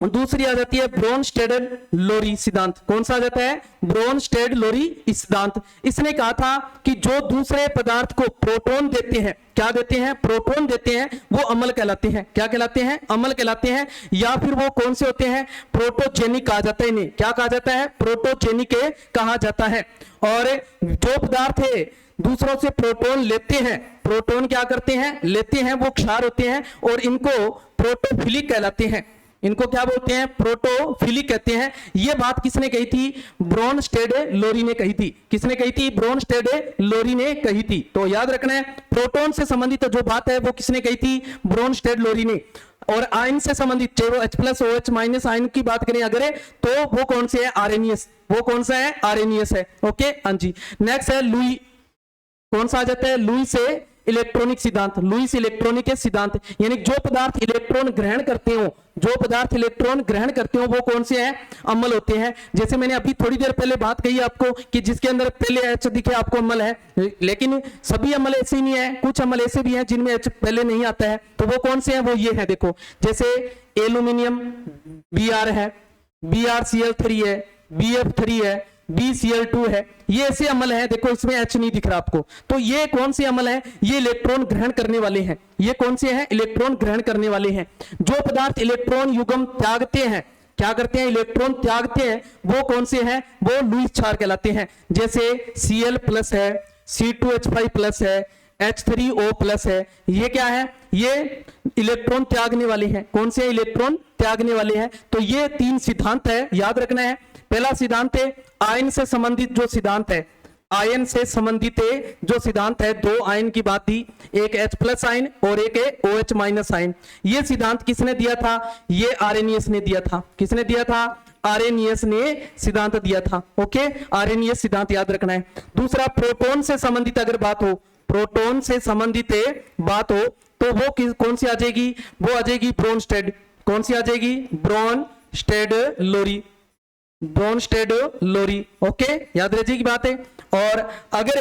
दूसरी आ जाती है ब्रोनस्टेड-लोरी सिद्धांत। कौन सा आ जाता है, ब्रोनस्टेड-लोरी सिद्धांत। इसने कहा था कि जो दूसरे पदार्थ को प्रोटॉन देते हैं, क्या देते हैं, प्रोटॉन देते हैं, वो अम्ल कहलाते हैं। क्या कहलाते हैं, अम्ल कहलाते हैं। या फिर वो कौन से होते हैं, प्रोटोजेनिक कहा जाता है इन्हें। क्या कहा जाता है, प्रोटोजेनिक कहा जाता है। और जो पदार्थ है दूसरों से प्रोटॉन लेते हैं, प्रोटॉन क्या करते हैं, लेते हैं, वो क्षार होते हैं और इनको प्रोटोफिलिक कहलाते हैं। इनको क्या बोलते हैं, प्रोटोफिलिक कहते हैं। यह बात किसने कही थी, ब्रोनस्टेड-लोरी ने कही थी। किसने कही थी, ब्रोनस्टेड-लोरी ने कही थी। तो याद रखना है, प्रोटॉन से संबंधित जो बात है वो किसने कही थी, ब्रोनस्टेड-लोरी ने। और आयन से संबंधित चाहे वो H+ OH- आयन की बात करें अगर, तो वो कौन से है? आरएनएस। वो कौन सा है? आरएनएस है। ओके हाँ जी। नेक्स्ट है लुई। कौन सा आ जाता है? लुई से इलेक्ट्रॉनिक सिद्धांत। लुईस इलेक्ट्रॉनिक के सिद्धांत, यानी जो पदार्थ इलेक्ट्रॉन ग्रहण करते हो, जो पदार्थ इलेक्ट्रॉन ग्रहण करते हो वो कौन से हैं? अम्ल होते हैं। जैसे मैंने अभी थोड़ी देर पहले बात कही आपको कि जिसके अंदर पहले H दिखे आपको अम्ल है, लेकिन सभी अम्ल ऐसे ही नहीं है, कुछ अम्ल ऐसे भी हैं जिनमें H पहले नहीं आता है। तो वो कौन से हैं? वो ये है, देखो जैसे एल्यूमिनियम Br है, BrCl3 है, BF3 है, BCl2 है, ये ऐसे अम्ल हैं। देखो इसमें H नहीं दिख रहा आपको, तो ये कौन से अम्ल हैं? ये इलेक्ट्रॉन ग्रहण करने वाले हैं। ये कौन से हैं? इलेक्ट्रॉन ग्रहण करने वाले हैं। जो पदार्थ इलेक्ट्रॉन युग्म त्यागते हैं, क्या करते हैं? इलेक्ट्रॉन त्यागते हैं, वो कौन से हैं? वो लुईस क्षार कहलाते हैं। जैसे Cl+ है, C2H5+ है, H3O+ है, ये क्या है? ये इलेक्ट्रॉन त्यागने वाले हैं। कौन से? इलेक्ट्रॉन त्यागने वाले हैं। तो ये 3 सिद्धांत है, याद रखना है। पहला सिद्धांत है आयन से संबंधित जो सिद्धांत है, आयन से संबंधित जो सिद्धांत है, 2 आयन की बात दी, एक H+ आयन और एक OH- आयन। ये सिद्धांत किसने दिया था? ये आरएनएस ने दिया था। किसने दिया था? आरएनएस ने सिद्धांत दिया था। ओके, आरएनएस सिद्धांत याद रखना है। दूसरा, प्रोटॉन से संबंधित अगर बात हो, प्रोटॉन से संबंधित बात हो तो वो कौन सी आ जाएगी? वो आ जाएगी ब्रोनस्टेड। कौन सी आ जाएगी? ब्रोनस्टेड लोरी। ब्रोनस्टेड लोरी। ओके, याद रह जाएगी बात है। और अगर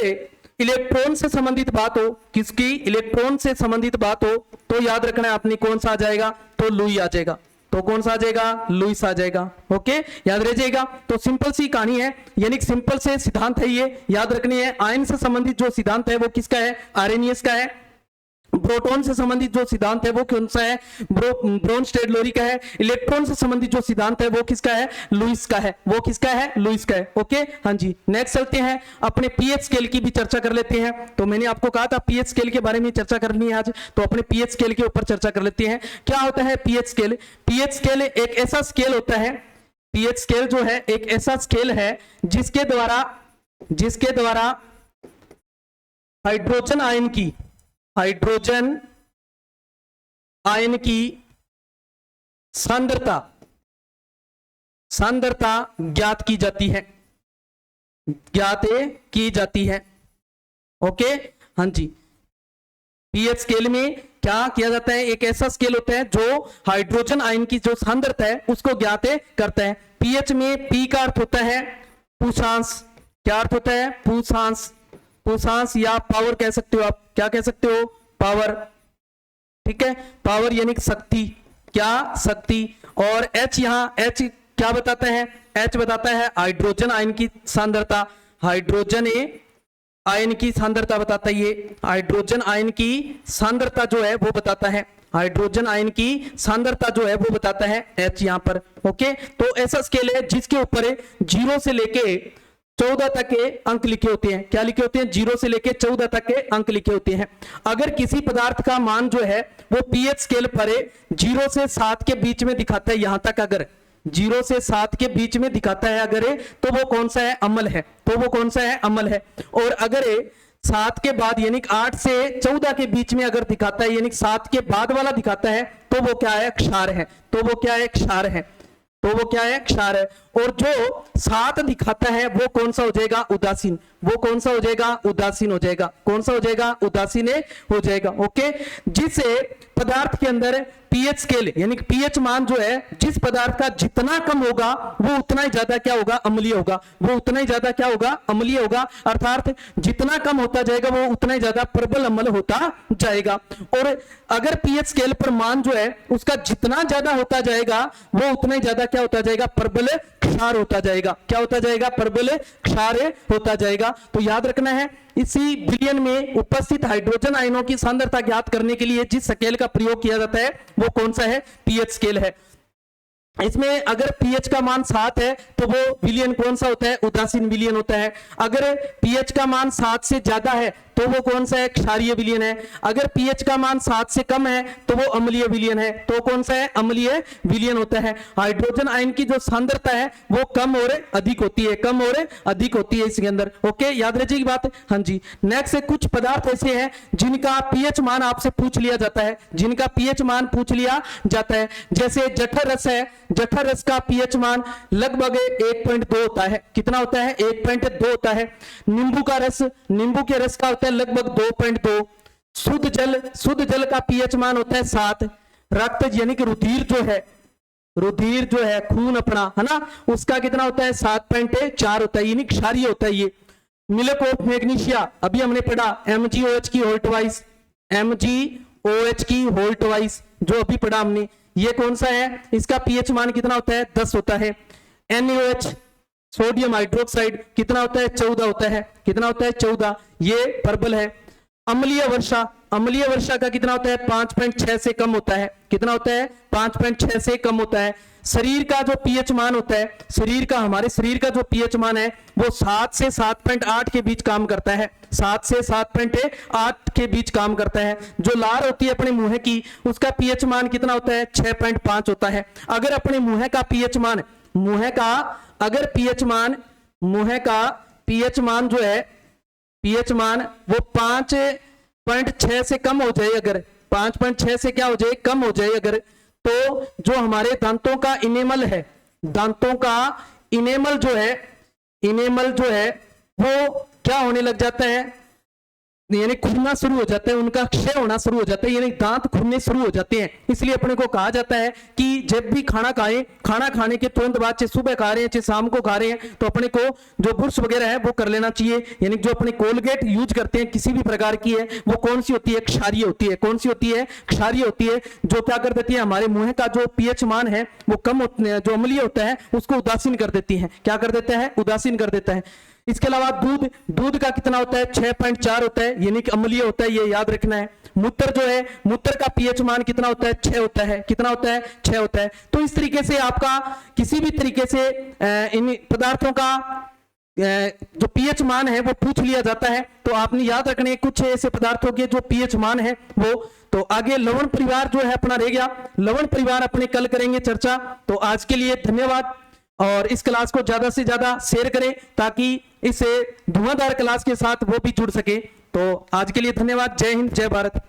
इलेक्ट्रॉन से संबंधित बात हो, किसकी? इलेक्ट्रॉन से संबंधित बात हो, तो याद रखना है आपने कौन सा आ जाएगा? तो लुई आ जाएगा। तो कौन सा आ जाएगा? लुईस आ जाएगा। ओके, याद रह जाएगा। तो सिंपल सी कहानी है, यानी सिंपल से सिद्धांत है, ये याद रखनी है। आयन से संबंधित जो सिद्धांत है वो किसका है? आरएनएस का है। प्रोटॉन से संबंधित जो सिद्धांत है वो कौन सा है? ब्रोनस्टेड लोरी का है। इलेक्ट्रॉन से संबंधित जो सिद्धांत है वो किसका है? लुईस का है। वो किसका है? लुईस का है। ओके हाँ जी। नेक्स्ट चलते हैं, अपने पीएच स्केल की भी चर्चा कर लेते हैं। तो मैंने आपको कहा था पीएच स्केल के बारे में चर्चा करनी है आज, तो अपने पीएच स्केल के ऊपर चर्चा कर लेते हैं। क्या होता है पीएच स्केल? पीएच स्केल एक ऐसा स्केल होता है, पीएच स्केल जो है एक ऐसा स्केल है जिसके द्वारा हाइड्रोजन आयन की सांद्रता ज्ञात की जाती है। ओके हाँ जी। पीएच स्केल में क्या किया जाता है? एक ऐसा स्केल होता है जो हाइड्रोजन आयन की जो सांद्रता है उसको ज्ञात करता है। पीएच में पी का अर्थ होता है पूषांश। क्या अर्थ होता है? पूषांश या पावर कह सकते हो आप। क्या कह सकते हो? पावर। ठीक है, पावर यानी शक्ति। क्या? शक्ति। और H, यहाँ H क्या बताता है? H बताता है हाइड्रोजन आयन की सांद्रता। हाइड्रोजन आयन की सांद्रता बताता है, ये हाइड्रोजन आयन की सांद्रता जो है वो बताता है। हाइड्रोजन आयन की सांद्रता जो है वो बताता है H यहाँ पर। ओके, तो ऐसा स्केल है जिसके ऊपर 0 से लेके 14 तक के अंक लिखे होते हैं। क्या लिखे होते हैं? 0 से लेके 14 तक के अंक लिखे होते हैं। अगर किसी पदार्थ का मान जो है वो पीएच स्केल पर 0 से 7 के बीच में दिखाता है, यहां तक अगर 0 से 7 के बीच में दिखाता है अगर, तो वो कौन सा है? अम्ल है। तो वो कौन सा है? अम्ल है। और अगर 7 के बाद यानी 8 से 14 के बीच में अगर दिखाता है, यानी 7 के बाद वाला दिखाता है, तो वो क्या है? क्षार है। तो वो क्या है? क्षार है। तो वो क्या है? क्षार है। और जो 7 दिखाता है वो कौन सा हो जाएगा? उदासीन। वो कौन सा हो जाएगा? उदासीन हो जाएगा। कौन सा हो जाएगा? उदासीन हो जाएगा। ओके, जिससे पदार्थ के अंदर पीएच स्केल यानी पीएच मान जो है, जिस पदार्थ का जितना कम होगा वो उतना ही ज्यादा क्या होगा? अम्लीय होगा। वो उतना ही ज्यादा क्या होगा? अम्लीय होगा। अर्थात जितना कम होता जाएगा वो उतना ही ज्यादा प्रबल अम्ल होता जाएगा। और अगर पीएच स्केल पर मान जो है उसका जितना ज्यादा होता जाएगा वो उतना ही ज्यादा क्या होता जाएगा? प्रबल क्षार होता जाएगा। क्या होता जाएगा? प्रबल क्षार होता जाएगा। तो याद रखना है, इसी विलयन में उपस्थित हाइड्रोजन आयनों की सांद्रता ज्ञात करने के लिए जिस स्केल का प्रयोग किया जाता है वो कौन सा है? पीएच स्केल है। इसमें अगर पीएच का मान 7 है तो वो विलयन कौन सा होता है? उदासीन विलयन होता है। अगर पीएच का मान 7 से ज्यादा है तो वो कौन सा है, क्षारीय विलयन है। अगर पीएच का मान 7 से कम है तो वो अम्लीय विलयन है, तो कौन सा है, अम्लीय विलयन होता है। हाइड्रोजन आयन की जो सांद्रता है वो कम और अधिक होती है, कम और अधिक होती है इसके अंदर। ओके, याद रखिए बात। हाँ जी, नेक्स्ट है कुछ पदार्थ ऐसे हैं जिनका पीएच मान आपसे पूछ लिया जाता है, जिनका पीएच मान पूछ लिया जाता है। जैसे जठर रस है, जठर रस का पीएच मान लगभग 1.2 होता है। कितना होता है, 1.2 होता है। नींबू का रस, नींबू के रस का होता है लगभग 2.2। शुद्ध जल, शुद्ध जल का पीएच मान होता है 7। रक्त यानी कि रुधिर जो है, रुधिर जो है खून अपना, है ना, उसका कितना होता है, 7.4 होता है, यानी क्षारीय होता है ये। मिल्क ऑफ मैग्नीशिया अभी हमने पढ़ा, MgOH की होल ट्वाइस, MgOH की होल ट्वाइस जो अभी पढ़ा हमने, ये कौन सा है, इसका पीएच मान कितना होता है, 10 होता है। NaOH सोडियम हाइड्रोक्साइड कितना होता है, 14 होता है। कितना होता है, 14, ये प्रबल है। अम्लीय वर्षा, अम्लीय वर्षा का कितना होता है, 5.6 से कम होता है। कितना होता है, 5.6 से कम होता है। शरीर का जो पीएच मान होता है, शरीर का, हमारे शरीर का जो पीएच मान है वो 7 से 7.8 के बीच काम करता है, 7 से 7.8 के बीच काम करता है। जो लार होती है अपने मुंह की, उसका पीएच मान कितना होता है, 6.5 होता है। अगर अपने मुंह का पीएच मान, मुंह का अगर पीएच मान, मुंह का पीएच मान जो है, पीएच मान वो 5.6 से कम हो जाए, अगर 5.6 से क्या हो जाए, कम हो जाए अगर, तो जो हमारे दांतों का इनेमल है, दांतों का इनेमल जो है, इनेमल जो है वो क्या होने लग जाता है, यानी खुरना शुरू हो जाता है, उनका क्षय होना शुरू हो जाता है, यानी दांत खुरने शुरू हो जाते हैं। इसलिए अपने को कहा जाता है कि जब भी खाना खाएं, खाना खाने के तुरंत बाद, चाहे सुबह खा रहे हैं चाहे शाम को खा रहे हैं, तो अपने को जो ब्रुश वगैरह है वो कर लेना चाहिए। यानी जो अपने कोलगेट यूज करते हैं किसी भी प्रकार की है, वो कौन सी होती है, क्षारीय होती है। कौन सी होती है, क्षारीय होती है, जो क्या कर देती है, हमारे मुंह का जो पीएच मान है वो कम, जो अम्लीय होता है उसको उदासीन कर देती है। क्या कर देता है, उदासीन कर देता है। इसके अलावा दूध, दूध का कितना होता है, 6.4 होता है, यानी कि अम्लीय होता है, ये याद रखना है। मूत्र जो है, मूत्र का पीएच मान कितना होता है, 6 होता है। कितना होता है, 6 होता है। तो इस तरीके से आपका किसी भी तरीके से इन पदार्थों का जो पीएच मान है वो पूछ लिया जाता है, तो आपने याद रखने कुछ ऐसे पदार्थों के जो पीएच मान है वो। तो आगे लवण परिवार जो है अपना रह गया, लवण परिवार अपने कल करेंगे चर्चा। तो आज के लिए धन्यवाद, और इस क्लास को ज्यादा से ज्यादा शेयर करें ताकि इसे धुआंधार क्लास के साथ वो भी जुड़ सके। तो आज के लिए धन्यवाद। जय हिंद, जय भारत।